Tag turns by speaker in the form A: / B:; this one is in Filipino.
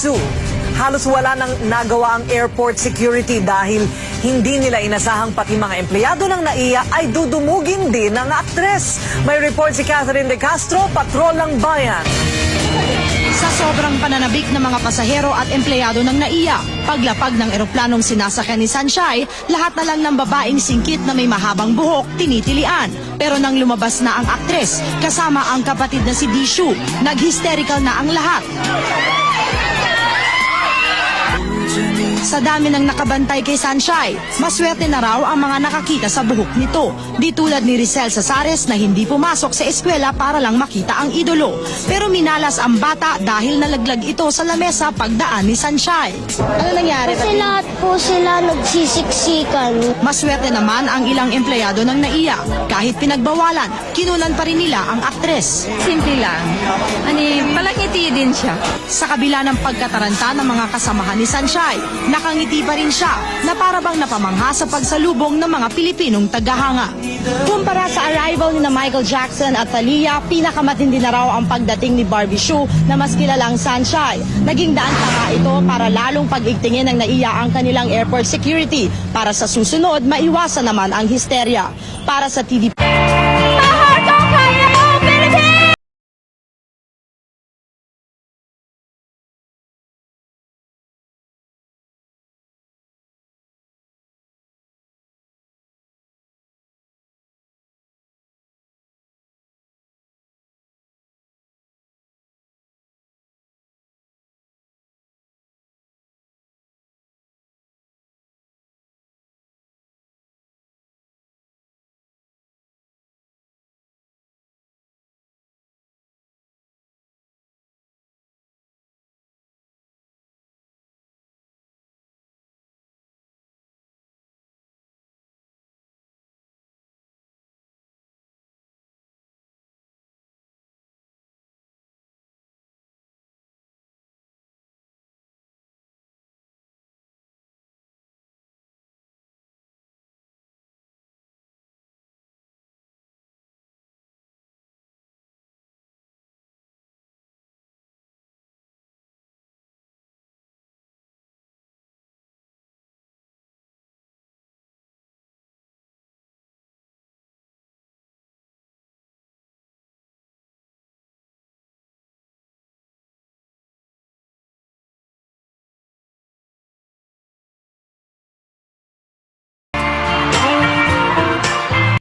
A: Jisoo. Halos wala nang nagawa ang airport security dahil hindi nila inasahang pati mga empleyado ng NAIA ay dudumugin din ng aktres. May report si Catherine De Castro, Patrol ng Bayan.
B: Sa sobrang pananabik ng mga pasahero at empleyado ng NAIA, paglapag ng eroplanong sinasakyan ni Sanchay, lahat na lang ng babaeng singkit na may mahabang buhok tinitilian. Pero nang lumabas na ang aktres, kasama ang kapatid na si Jisoo, nag-hysterical na ang lahat. Sa dami ng nakabantay kay Sanchay, maswerte na raw ang mga nakakita sa buhok nito. Di tulad ni Rizal Sasares na hindi pumasok sa eskwela para lang makita ang idolo. Pero minalas ang bata dahil nalaglag ito sa lamesa pagdaan ni Sanchay. Ano nangyari?
C: Kasi lahat po sila nagsisiksikan.
B: Maswerte naman ang ilang empleyado ng NAIA. Kahit pinagbawalan, kinunan pa rin nila ang aktres.
D: Simple lang. Palangiti din siya.
B: Sa kabila ng pagkataranta ng mga kasamahan ni Sanchay, nakangiti pa rin siya na parabang napamangha sa pagsalubong ng mga Pilipinong tagahanga. Kumpara sa arrival ni Michael Jackson at Thalia, pinakamatindi na raw ang pagdating ni Barbie Hsu na mas kilalang Sanchay. Naging daan pa nga ito para lalong pag-igtingin ng NAIA ang kanilang airport security para sa susunod maiwasan naman ang histerya. Para sa TVP